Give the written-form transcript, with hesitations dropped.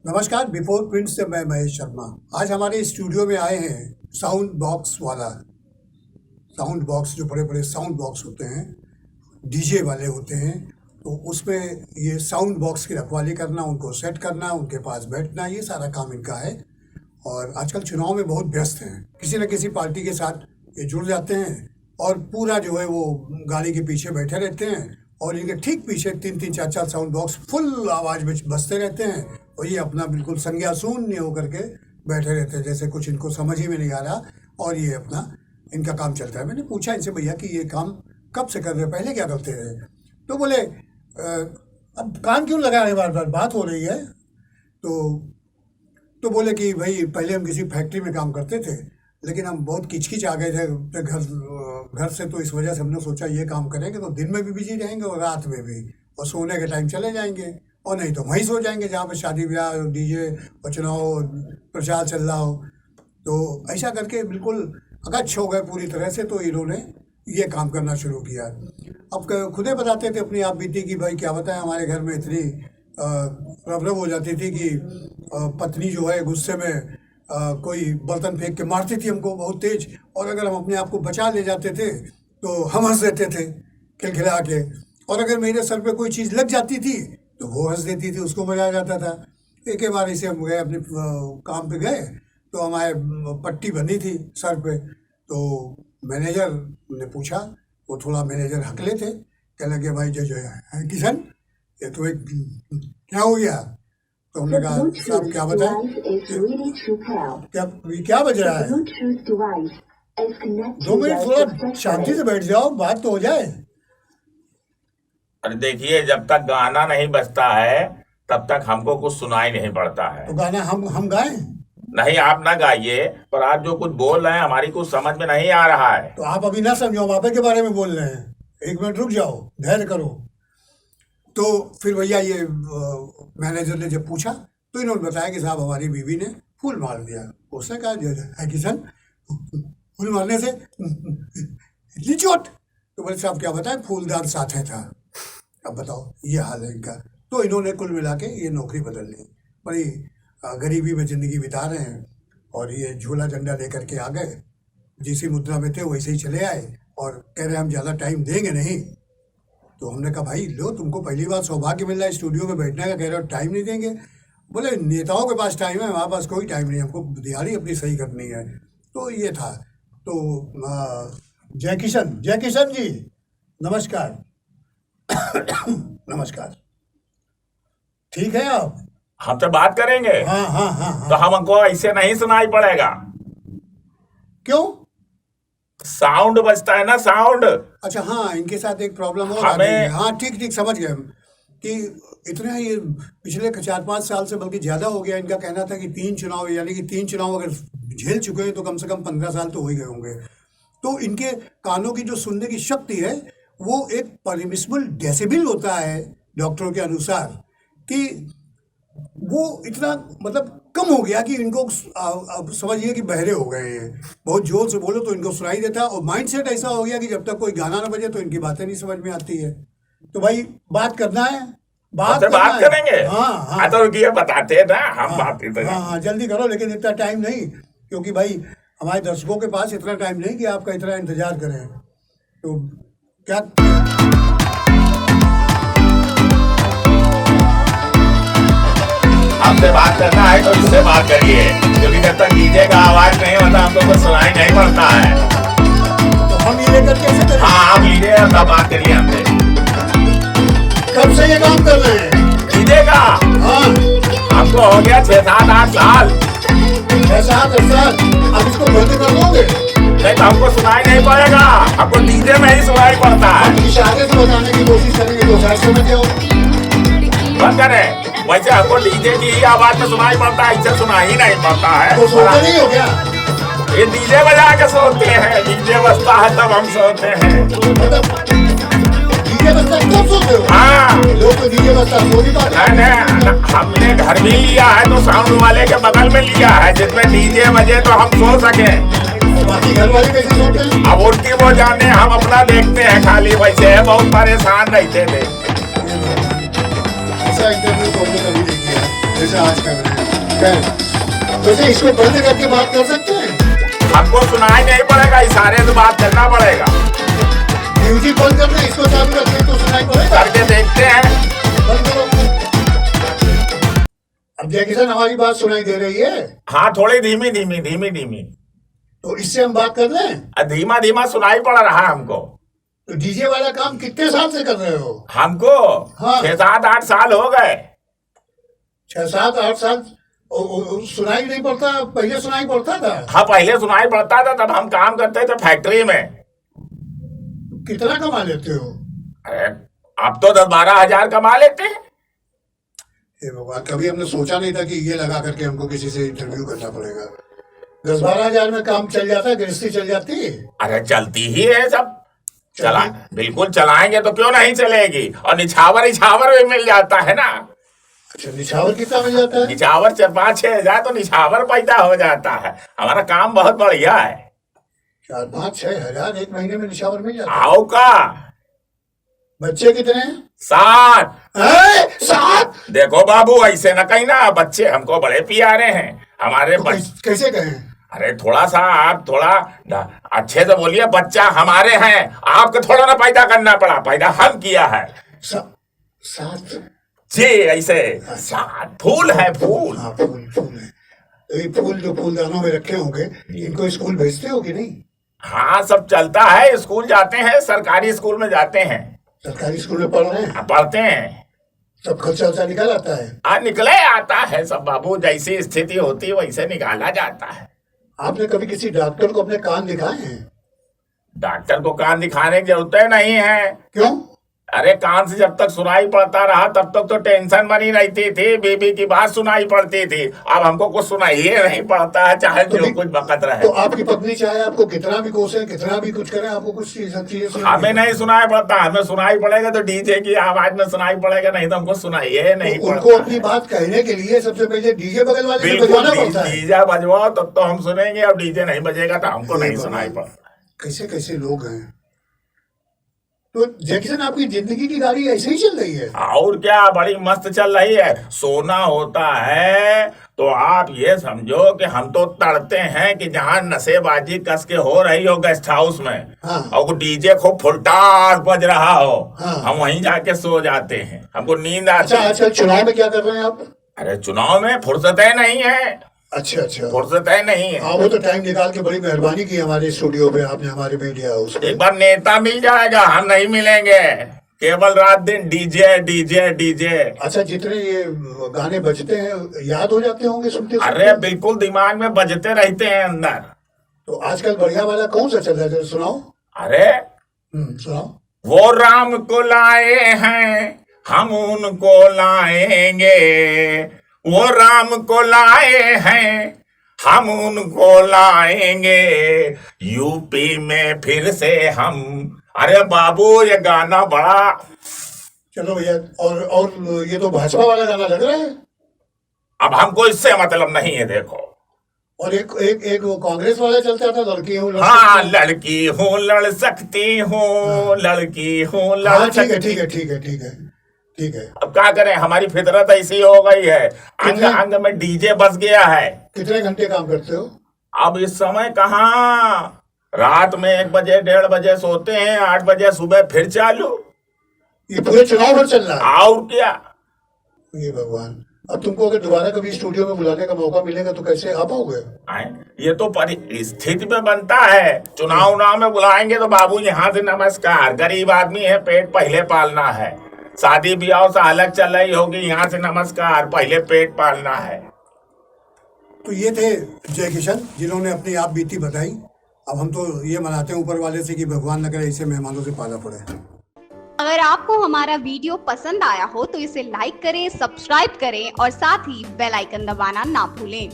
नमस्कार, before print से मैं महेश शर्मा। आज हमारे स्टूडियो में आए हैं साउंड बॉक्स वाला। साउंड बॉक्स जो बड़े बड़े साउंड बॉक्स होते हैं, डीजे वाले होते हैं, तो उसमें ये साउंड बॉक्स की रखवाली करना, उनको सेट करना, उनके पास बैठना, ये सारा काम इनका है। और आजकल चुनाव में बहुत व्यस्त हैं, किसी न किसी पार्टी के साथ ये जुड़ जाते हैं और पूरा जो है वो गाड़ी के पीछे बैठे रहते हैं और इनके ठीक पीछे 3-3, 4-4 साउंड बॉक्स फुल आवाज़ में बजते रहते हैं और ये अपना बिल्कुल संज्ञा शून्य होकर के बैठे रहते हैं, जैसे कुछ इनको समझ ही में नहीं आ रहा और ये अपना इनका काम चलता है। मैंने पूछा इनसे, भैया कि ये काम कब से कर रहे, पहले क्या करते रहे? तो बोले अब कान क्यों लगा रहे, बार बार बात हो रही है। तो बोले कि भाई पहले हम किसी फैक्ट्री में काम करते थे, लेकिन हम बहुत किचकिच आ गए थे घर से, तो इस वजह से हमने सोचा ये काम करेंगे तो दिन में भी बिजी रहेंगे और रात में भी, और सोने के टाइम चले जाएंगे, और नहीं तो वहीं सो जाएंगे जहाँ पे शादी ब्याह, डीजे और चुनाव प्रचार चल रहा हो। तो ऐसा करके बिल्कुल अकच्छ हो गए पूरी तरह से, तो इन्होंने ये काम करना शुरू किया। अब खुदे बताते थे अपनी आप बीती कि भाई क्या बताएं, हमारे घर में इतनी रब हो जाती थी कि पत्नी जो है गुस्से में कोई बर्तन फेंक के मारती थी हमको बहुत तेज, और अगर हम अपने आप को बचा ले जाते थे तो हम हंस देते थे खिलखिला के, और अगर मेरे सर पे कोई चीज़ लग जाती थी तो वो हंस देती थी, उसको मजा आ जाता था। एक ही बार इसे हम गए अपने काम पे गए तो हमारे पट्टी बनी थी सर पे, तो मैनेजर ने पूछा, वो थोड़ा मैनेजर हकले थे, कहने लगे भाई जो है किशन ये तो एक क्या हो गया? तो हमने कहा साहब क्या बताएं, क्या बज रहा है? 2 मिनट थोड़ा शांति से बैठ जाओ, बात तो हो जाए। अरे देखिए, जब तक गाना नहीं बजता है तब तक हमको कुछ सुनाई नहीं पड़ता है। तो गाना हम गाएं? नहीं, आप ना गाइए, पर आप जो कुछ बोल रहे हैं हमारी कुछ समझ में नहीं आ रहा है। तो आप अभी ना समझो, आप के बारे में बोल रहे हैं, 1 मिनट रुक जाओ, धैर्य करो। तो फिर भैया ये मैनेजर ने जब पूछा तो इन्होंने बताया कि साहब हमारी बीवी ने फूल मार दिया। उसने कहा किशन फूल मारने से इतनी चोट? तो बोले साहब क्या बताएं, फूलदार साथ था। अब बताओ, ये हाल है इनका। तो इन्होंने कुल मिला के ये नौकरी बदल ली, बड़ी गरीबी में ज़िंदगी बिता रहे हैं, और ये झोला झंडा लेकर के आ गए, जिसी मुद्रा में थे वैसे ही चले आए और कह रहे हम ज़्यादा टाइम देंगे नहीं। तो हमने कहा भाई लो, तुमको पहली बार सौभाग्य मिल रहा है स्टूडियो में बैठने का, कह रहे हो टाइम नहीं देंगे। बोले नेताओं के पास टाइम है, हमारे पास कोई टाइम नहीं, हमको दिहाड़ी अपनी सही करनी है। तो ये था। तो जय किशन जी नमस्कार। नमस्कार, ठीक है आप? हमसे बात करेंगे? हाँ। तो हमको ऐसे नहीं सुनाई पड़ेगा। क्यों? साउंड बजता है ना, साउंड। अच्छा हाँ, इनके साथ एक प्रॉब्लम और हमें, हाँ ठीक समझ गए हम कि इतने ये पिछले 4-5 साल से बल्कि ज़्यादा हो गया। इनका कहना था कि 3 चुनाव, यानी कि 3 चुनाव अगर झेल चुके हैं तो कम से कम 15 साल तो हो ही गए होंगे। तो इनके कानों की जो सुनने की शक्ति है वो एक परमिसिबल डेसिबल होता है डॉक्टरों के अनुसार, कि वो इतना मतलब कम हो गया कि इनको अब समझिए कि बहरे हो गए हैं। बहुत जोर से बोलो तो इनको सुनाई देता है, और माइंड सेट ऐसा हो गया कि जब तक कोई गाना ना बजे तो इनकी बातें नहीं समझ में आती है। तो भाई बात करना है, बात करेंगे। हाँ तो रुकिए, बताते हैं ना हम बात करते हैं। हाँ जल्दी करो, लेकिन इतना टाइम नहीं, क्योंकि भाई हमारे दर्शकों के पास इतना टाइम नहीं कि आपका इतना इंतजार करें। तो क्या हमसे बात करना है तो इससे बात करिए, क्योंकि जब तक डीजे का आवाज नहीं होता हमको कुछ सुनाई नहीं पड़ता है। तो हम ये लेकर कैसे करें? हाँ, आप लीजिए और तब बात करिए हमसे। कब से ये काम कर रहे हैं डीजे का? हाँ, हमको हो गया 6-7-8 साल। 6-7 साल? अब इसको बंद कर दोगे? नहीं तो हमको सुनाई नहीं पड़ेगा, हमको डीजे में ही सुनाई पड़ता है। हम इशारे से बताने की कोशिश करेंगे तो शायद समझ जाओ। बंद करें। वैसे हमको डीजे की ही आवाज में सुनाई पड़ता है, इससे सुनाई ही नहीं पड़ता है। तो सोते नहीं हो क्या? ये डीजे बजा के सोते हैं, डीजे बजता है तब हम सोते हैं। मतलब डीजे बजता है तब सोते हो? हाँ, लोग तो डीजे बजता सो नहीं पाते। नहीं, हमने घर भी लिया है तो साउंड वाले के बगल में लिया है, जिसमें डीजे बजे तो हम सो सके। बाकी घर वाले कैसे सोते हैं? अब उनकी वो जाने, हम अपना देखते हैं खाली। वैसे बहुत परेशान रहते थे। ऐसा इंटरव्यू तो हमने कभी नहीं किया जैसे आज कर रहे हैं। वैसे इसको बंद करके बात कर सकते हैं? हमको सुनाई नहीं पड़ेगा, इशारे से बात करना पड़ेगा। म्यूजिक बंद कर दे, इसको चालू रखिए तो सुनाई पड़ेगा। करके देखते हैं। बंद करो। अब जय किशन हमारी बात सुनाई दे रही है? हाँ, थोड़ी धीमी धीमी धीमी धीमी। तो इससे हम बात कर लें? धीमा धीमा सुनाई पड़ रहा है हमको। तो डीजे वाला काम कितने साल से कर रहे हो? हमको हाँ। 6-7-8 साल हो गए। 6-7-8 साल सुनाई नहीं पड़ता? पहले सुनाई पड़ता था? हाँ, पहले सुनाई पड़ता था, तब हम काम करते थे फैक्ट्री में। कितना कमा लेते हो? अरे अब तो 10-12 हजार कमा लेते हैं। हे भगवान, कभी हमने सोचा नहीं था कि ये लगा करके हमको किसी से इंटरव्यू करना पड़ेगा। 10-12 हजार में काम चल जाता है, गृहस्थी चल जाती है? अरे चलती ही है सब। चला बिल्कुल चलाएंगे तो क्यों नहीं चलेगी। और निछावर भी मिल जाता है ना। अच्छा, निछावर कितना मिल जाता है? निछावर 4-5-6 हजार तो निछावर पैदा हो जाता है। हमारा काम बहुत बढ़िया है। 4-5-6 हजार एक महीने में निछावर मिल जाता है? आओ का। बच्चे कितने हैं? 7। 7? देखो बाबू, ऐसे न कहीं ना, बच्चे हमको बड़े प्यारे हैं हमारे। तो कैसे कहें? अरे थोड़ा सा आप थोड़ा अच्छे से बोलिए। बच्चा हमारे हैं, आपको थोड़ा ना पैदा करना पड़ा, पैदा हम किया है। 7 जी, ऐसे 7 फूल है, फूल। हाँ, फूल है। तो ये फूल जो फूलदानों में रखे होंगे, इनको स्कूल भेजते हो कि नहीं? हाँ, सब चलता है। स्कूल जाते हैं, सरकारी स्कूल में जाते हैं। सरकारी स्कूल में पढ़ रहे हैं? पढ़ते हैं। सब खर्चा वर्चा निकल आता है? निकले आता है सब बाबू, जैसी स्थिति होती है वैसे निकाला जाता है। आपने कभी किसी डॉक्टर को अपने कान दिखाए हैं? डॉक्टर को कान दिखाने की जरूरत नहीं है। क्यों? अरे कान से जब तक सुनाई पड़ता रहा तब तक तो टेंशन बनी रहती थी, बीबी की बात सुनाई पड़ती थी। अब हमको कुछ सुनाई नहीं पड़ता है, चाहे जो कुछ बकत रहे। तो आपकी पत्नी चाहे आपको कितना भी कोसे, कितना भी कुछ करे, आपको कुछ सब चीजें हमें नहीं सुनाई पड़ता। हमें सुनाई पड़ेगा तो डीजे की आवाज में सुनाई पड़ेगा, नहीं तो हमको सुनाई नहीं पड़ता। उनको अपनी बात कहने के लिए सबसे पहले डीजे बगल वाले से बजवाना पड़ता है। डीजे बजवाओ तब तो हम सुनेंगे, अब डीजे नहीं बजेगा तो हमको नहीं सुनाई पड़ता। कैसे कैसे लोग हैं। तो जैक्सन, आपकी जिंदगी की गाड़ी ऐसे ही चल रही है? और क्या, बड़ी मस्त चल रही है। सोना होता है तो आप ये समझो कि हम तो तड़ते हैं कि जहाँ नशेबाजी कस के हो रही हो गेस्ट हाउस में, हाँ। और डीजे खूब फुलटास बज रहा हो, हाँ। हम वहीं जाके सो जाते हैं, हमको नींद आती है। अच्छा, चुनाव में क्या कर रहे हैं आप? अरे चुनाव में फुर्सतें नहीं है। अच्छा, फुर्सतें नहीं है। हाँ, वो तो टाइम निकाल के बड़ी मेहरबानी की हमारे स्टूडियो पे आपने, हमारे मीडिया हाउस। एक बार नेता मिल जाएगा, हम नहीं मिलेंगे। केवल रात दिन डीजे डीजे डीजे। अच्छा, जितने ये गाने बजते हैं याद हो जाते होंगे सुनते? अरे बिल्कुल दिमाग में बजते रहते हैं अंदर। तो आजकल बढ़िया वाला कौन सा चल रहा है, सुनाओ। अरे सुनाओ। वो राम को लाए हैं, हम उनको लाएंगे। वो राम को लाए हैं, हम उनको लाएंगे। यूपी में फिर से हम। अरे बाबू, ये गाना बड़ा। चलो भैया, और ये तो भाजपा वाला गाना लग रहा है। अब हमको इससे मतलब नहीं है, देखो। और एक वो कांग्रेस वाला चलता था, लड़की हूँ हाँ, लड़की हूँ लड़ सकती हूँ, लड़की हूँ लड़ सकती। ठीक है। अब क्या करें, हमारी फितरत ऐसी हो गई है, अंग अंग में डीजे बस गया है। कितने घंटे काम करते हो? अब इस समय कहाँ, रात में 1 बजे 1:30 बजे सोते हैं, 8 बजे सुबह फिर चालू। ये पूरे चुनाव भर चल रहा है? और क्या। ये भगवान, अब तुमको अगर दोबारा कभी स्टूडियो में बुलाने का मौका मिलेगा तो कैसे आ पाओगे? ये तो परिस्थिति में बनता है। चुनाव में बुलाएंगे तो बाबू यहाँ से नमस्कार। गरीब आदमी है, पेट पहले पालना है। शादी ब्याह से अलग चल रही होगी, यहाँ से नमस्कार, पहले पेट पालना है। तो ये थे जय किशन, जिन्होंने अपनी आप बीती बताई। अब हम तो ये मनाते हैं ऊपर वाले से कि भगवान न करे ऐसे मेहमानों से पाला पड़े। अगर आपको हमारा वीडियो पसंद आया हो तो इसे लाइक करें, सब्सक्राइब करें और साथ ही बेल आइकन दबाना ना भूलें।